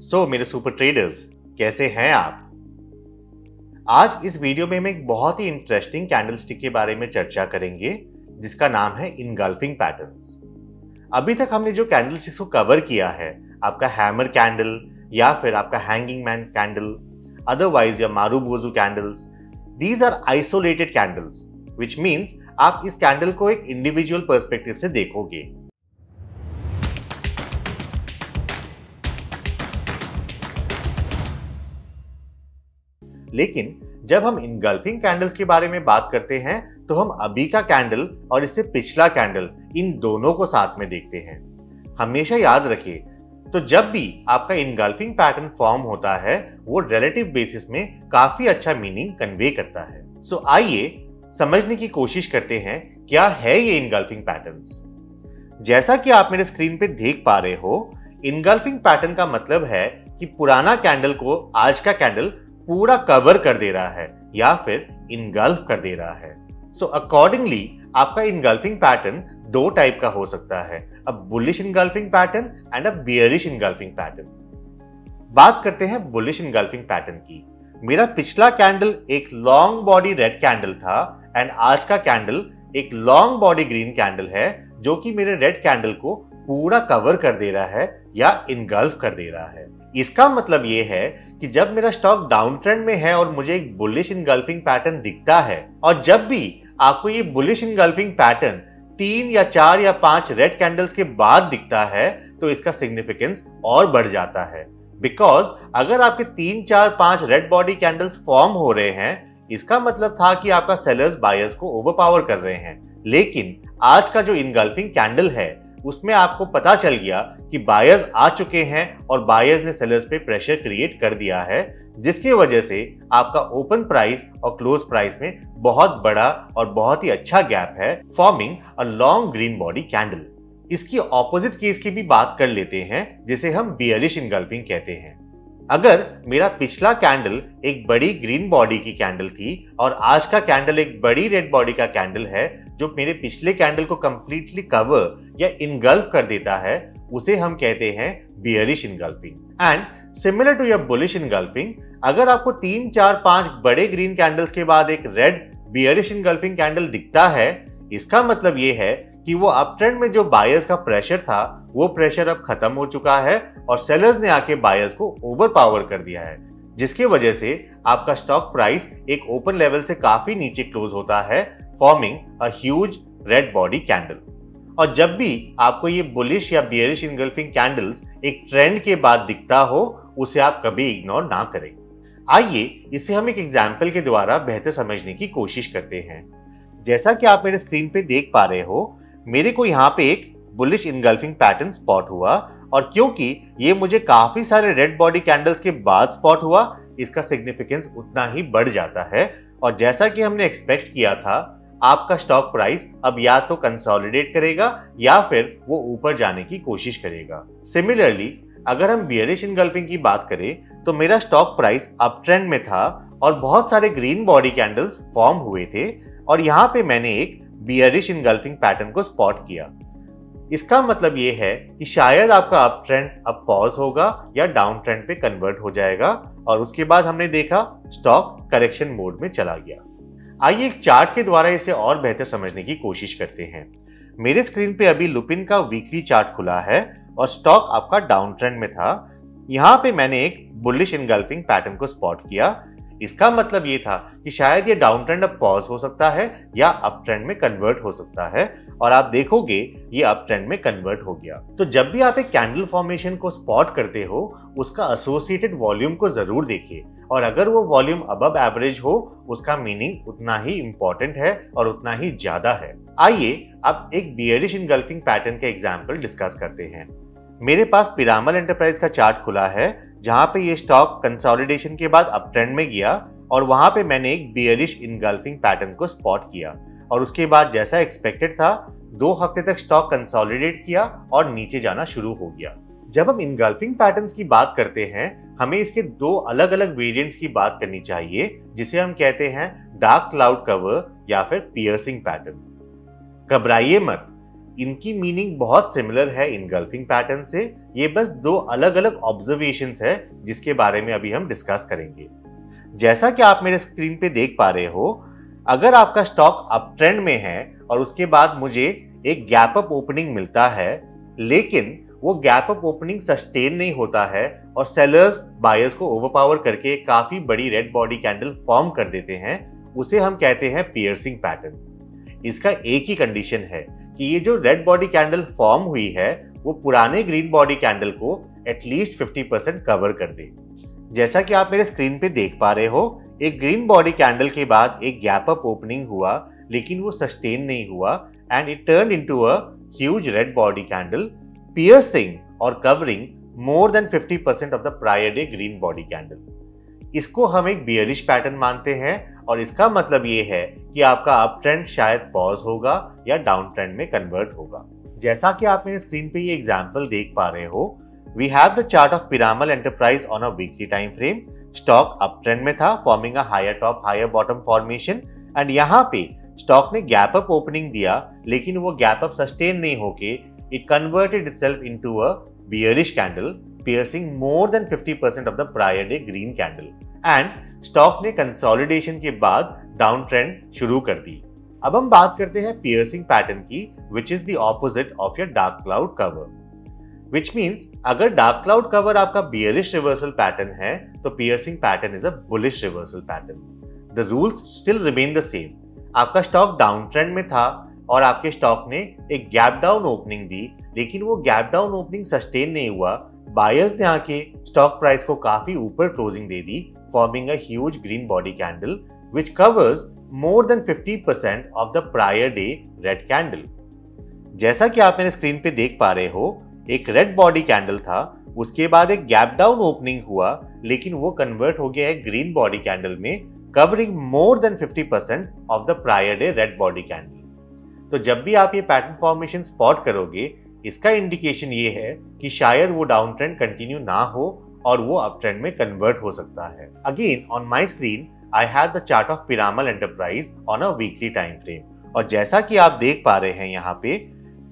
मेरे super traders कैसे हैं आप। आज इस वीडियो में हम एक बहुत ही इंटरेस्टिंग कैंडलस्टिक के बारे में चर्चा करेंगे जिसका नाम है इनगल्फिंग पैटर्न्स। अभी तक हमने जो कैंडलस्टिक्स को कवर किया है, आपका हैमर कैंडल या फिर आपका हैंगिंग मैन कैंडल, अदरवाइज या marubozu candles, these are isolated candles, which means आप इस कैंडल को एक इंडिविजुअल पर्सपेक्टिव से देखोगे। लेकिन जब हम इनगल्फिंग कैंडल्स के बारे में बात करते हैं तो हम अभी का कैंडल और इससे पिछला कैंडल इन दोनों को साथ में देखते हैं। हमेशा याद रखिए, तो जब भी आपका इनगल्फिंग पैटर्न फॉर्म होता है वो रिलेटिव बेसिस में काफी अच्छा मीनिंग कन्वे करता है। आइए समझने की कोशिश करते हैं क्या है ये इनगल्फिंग पैटर्न्स। जैसा कि आप मेरे स्क्रीन पे देख पा रहे हो, इनगल्फिंग पैटर्न का मतलब है कि पुराना कैंडल को आज का कैंडल पूरा कवर कर दे रहा है या फिर इनगल्फ कर दे रहा है। अकॉर्डिंगली आपका इनगल्फिंग पैटर्न दो टाइप का हो सकता है, a bullish engulfing pattern and a bearish engulfing pattern. बात करते हैं बुलिश इनगल्फिंग पैटर्न की। मेरा पिछला कैंडल एक लॉन्ग बॉडी रेड कैंडल था एंड आज का कैंडल एक लॉन्ग बॉडी ग्रीन कैंडल है जो कि मेरे रेड कैंडल को पूरा कवर कर दे रहा है या इनगल्फ कर दे रहा है। इसका मतलब यह है कि जब मेरा स्टॉक डाउन ट्रेंड में है और मुझे एक बुलिश इनगल्फिंग पैटर्न दिखता है, और जब भी आपको ये बुलिश इनगल्फिंग पैटर्न 3 या 4 या 5 रेड कैंडल्स के बाद दिखता है तो इसका सिग्निफिकेंस और बढ़ जाता है। बिकॉज अगर आपके 3, 4, 5 रेड बॉडी कैंडल्स फॉर्म हो रहे हैं, इसका मतलब था कि आपका सेलर्स बायर्स को ओवरपावर कर रहे हैं। लेकिन आज का जो इनगल्फिंग कैंडल है उसमें आपको पता चल गया कि बायर्स आ चुके हैं और बायर्स ने सेलर्स पे प्रेशर क्रिएट कर दिया है, जिसकी वजह से आपका ओपन प्राइस और क्लोज प्राइस में बहुत बड़ा और बहुत ही अच्छा गैप है, forming a long green body candle. इसकी ऑपोजिट केस की भी बात कर लेते हैं जिसे हम बियरिश इनगल्फिंग कहते हैं। अगर मेरा पिछला कैंडल एक बड़ी ग्रीन बॉडी की कैंडल थी और आज का कैंडल एक बड़ी रेड बॉडी का कैंडल है जो मेरे पिछले कैंडल को कंप्लीटली कवर या इनगल्फ कर देता है, उसे हम कहते हैं bearish engulfing. And similar to your bullish engulfing, अगर आपको 3, 4, 5 बड़े ग्रीन कैंडल्स के बाद एक रेड बियरिश इनगल्फिंग कैंडल दिखता है, इसका मतलब यह है कि वो अप ट्रेंड में जो बायर्स का प्रेशर था वो प्रेशर अब खत्म हो चुका है और सेलर्स ने आके बायर्स को ओवर पावर कर दिया है, जिसकी वजह से आपका स्टॉक प्राइस एक ओपन लेवल से काफी नीचे क्लोज होता है, forming a huge red body candle. और जब भी आपको ये बुलिश या बियरिश इनगल्फिंग कैंडल्स एक ट्रेंड के बाद दिखता हो, उसे आप कभी इग्नोर ना करें। आइए इसे हम एक एग्जाम्पल के द्वारा बेहतर समझने की कोशिश करते हैं। जैसा कि आप मेरे स्क्रीन पे देख पा रहे हो, मेरे को यहाँ पे एक बुलिश इनगल्फिंग पैटर्न स्पॉट हुआ, और क्योंकि ये मुझे काफी सारे रेड बॉडी कैंडल्स के बाद स्पॉट हुआ, इसका सिग्निफिकेंस उतना ही बढ़ जाता है। और जैसा कि हमने एक्सपेक्ट किया था, आपका स्टॉक प्राइस अब या तो कंसोलिडेट करेगा या फिर वो ऊपर जाने की कोशिश करेगा। सिमिलरली अगर हम बियरिश इनगल्फिंग की बात करें तो मेरा स्टॉक प्राइस अप ट्रेंड में था और बहुत सारे ग्रीन बॉडी कैंडल्स फॉर्म हुए थे, और यहाँ पे मैंने एक बियरिश इनगल्फिंग पैटर्न को स्पॉट किया। इसका मतलब ये है कि शायद आपका अप ट्रेंड अब पॉज होगा या डाउन ट्रेंड पे कन्वर्ट हो जाएगा, और उसके बाद हमने देखा स्टॉक करेक्शन मोड में चला गया। आइए एक चार्ट के द्वारा इसे और बेहतर समझने की कोशिश करते हैं। मेरे स्क्रीन पे अभी लुपिन का वीकली चार्ट खुला है और स्टॉक आपका डाउन ट्रेंड में था। यहाँ पे मैंने एक बुलिश इनगल्फिंग पैटर्न को स्पॉट किया। इसका मतलब ये था कि शायद ये डाउन ट्रेंड अब पॉज हो सकता है या अप ट्रेंड में कन्वर्ट हो सकता है, और आप देखोगे ये अप ट्रेंड में कन्वर्ट हो गया। तो जब भी आप एक कैंडल फॉर्मेशन को स्पॉट करते हो, उसका एसोसिएटेड वॉल्यूम को जरूर देखिए, और अगर वो वॉल्यूम अबव एवरेज हो, उसका मीनिंग उतना ही इंपॉर्टेंट है और उतना ही ज्यादा है। आइए अब एक बियरिश इनगल्फिंग पैटर्न का एग्जाम्पल डिस्कस करते हैं। मेरे पास पिरामल एंटरप्राइज का चार्ट खुला है जहां पे ये स्टॉक कंसोलिडेशन के बाद अप ट्रेंड में गया, और वहां पे मैंने एक बियरिश इनगल्फिंग पैटर्न को स्पॉट किया, और उसके बाद जैसा एक्सपेक्टेड था 2 हफ्ते तक स्टॉक कंसोलिडेट किया और नीचे जाना शुरू हो गया। जब हम इनगल्फिंग पैटर्न्स की बात करते हैं, हमें इसके 2 अलग अलग वेरिएंट्स की बात करनी चाहिए, जिसे हम कहते हैं डार्क क्लाउड कवर या फिर पियर्सिंग पैटर्न। घबराइए मत, इनकी मीनिंग बहुत सिमिलर है इनगल्फिंग पैटर्न से, ये बस दो अलग अलग ऑब्जर्वेशंस है जिसके बारे में अभी हम डिस्कस करेंगे। जैसा कि आप मेरे स्क्रीन पे देख पा रहे हो, अगर आपका स्टॉक अप ट्रेंड में है और उसके बाद मुझे एक गैप अप ओपनिंग मिलता है, लेकिन वो गैप अप ओपनिंग सस्टेन नहीं होता है और सेलर्स बायर्स को ओवरपावर करके काफी बड़ी रेड बॉडी कैंडल फॉर्म कर देते हैं, उसे हम कहते हैं पियर्सिंग पैटर्न। इसका एक ही कंडीशन है कि ये जो रेड बॉडी कैंडल फॉर्म हुई है वो पुराने ग्रीन बॉडी कैंडल को एटलीस्ट 50% कवर कर दे। जैसा कि आप मेरे स्क्रीन पे देख पा रहे हो, एक ग्रीन बॉडी कैंडल के बाद एक गैप अप ओपनिंग हुआ, लेकिन वो सस्टेन नहीं हुआ and it turn into a huge red body candle, piercing और covering more than 50% of the prior day green body candle. इसको हम एक बियरिश पैटर्न मानते हैं और इसका मतलब ये है कि आपका अप ट्रेंड शायद पॉज होगा या डाउन ट्रेंड में कन्वर्ट होगा। जैसा कि आप मेरे स्क्रीन पे ये एग्जांपल देख पा रहे हो, we have the chart of Piramal enterprise on a weekly time frame. Stock up trend में था, forming a higher top higher bottom formation, and यहाँ पे स्टॉक ने गैप अप ओपनिंग दिया, लेकिन वो गैप अप सस्टेन नहीं होके it converted itself into a bearish candle, piercing more than 50% of the prior day green candle, and stock ने consolidation के बाद डाउन ट्रेंड शुरू कर दी। अब हम बात करते हैं पियर्सिंग पैटर्न की, which is the opposite of your dark cloud cover. Which means अगर डार्क क्लाउड कवर आपका बियरिश रिवर्सल पैटर्न है तो piercing pattern is a bullish reversal pattern. The rules still remain the same. आपका stock down trend में था और आपके stock ने एक गैप डाउन ओपनिंग दी, लेकिन वो गैप डाउन ओपनिंग सस्टेन नहीं हुआ। बायर्स ने आके स्टॉक प्राइस को काफी ऊपर closing they the, forming a huge green body candle which covers more than 50% of the prior day red candle. जैसा कि आप मेरे स्क्रीन पे देख पा रहे हो, एक रेड बॉडी कैंडल था, उसके बाद एक गैप डाउन ओपनिंग हुआ, लेकिन वो कन्वर्ट हो गया है ग्रीन बॉडी कैंडल में, covering more than 50% of the prior day red body candle. तो जब भी आप ये पैटर्न फॉर्मेशन स्पॉट करोगे, इसका इंडिकेशन ये है कि शायद वो डाउन ट्रेंड कंटिन्यू ना हो और वो अप ट्रेंड में कन्वर्ट हो सकता है। Again on my screen I have the chart of Piramal enterprise on a weekly time frame, और जैसा कि आप देख पा रहे हैं यहाँ पे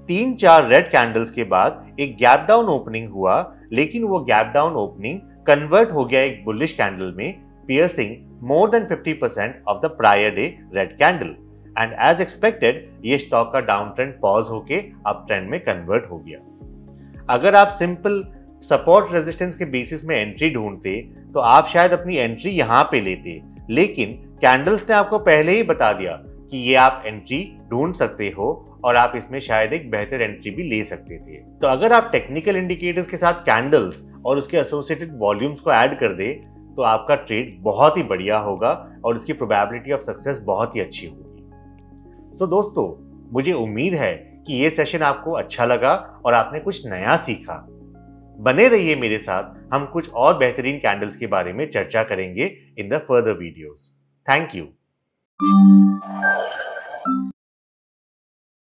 3-4 रेड कैंडल्स के बाद एक गैप डाउन ओपनिंग हुआ, लेकिन वो गैप डाउन ओपनिंग कन्वर्ट हो गया एक बुलिश कैंडल में, piercing more than 50% of the prior day red candle, and as expected ये स्टॉक का डाउन ट्रेंड पॉज होके अप ट्रेंड में कन्वर्ट हो गया। अगर आप सिंपल सपोर्ट रेजिस्टेंस के बेसिस में एंट्री ढूंढते तो आप शायद अपनी एंट्री यहां पे लेते, लेकिन कैंडल्स ने आपको पहले ही बता दिया कि ये आप एंट्री ढूंढ सकते हो और आप इसमें शायद एक बेहतर एंट्री भी ले सकते थे। तो अगर आप टेक्निकल इंडिकेटर्स के साथ कैंडल्स और उसके एसोसिएटेड वॉल्यूम्स को ऐड कर दे तो आपका ट्रेड बहुत ही बढ़िया होगा और इसकी प्रोबेबिलिटी ऑफ सक्सेस बहुत ही अच्छी होगी। सो दोस्तों, मुझे उम्मीद है कि ये सेशन आपको अच्छा लगा और आपने कुछ नया सीखा। बने रहिए मेरे साथ, हम कुछ और बेहतरीन कैंडल्स के बारे में चर्चा करेंगे in the further videos. Thank you.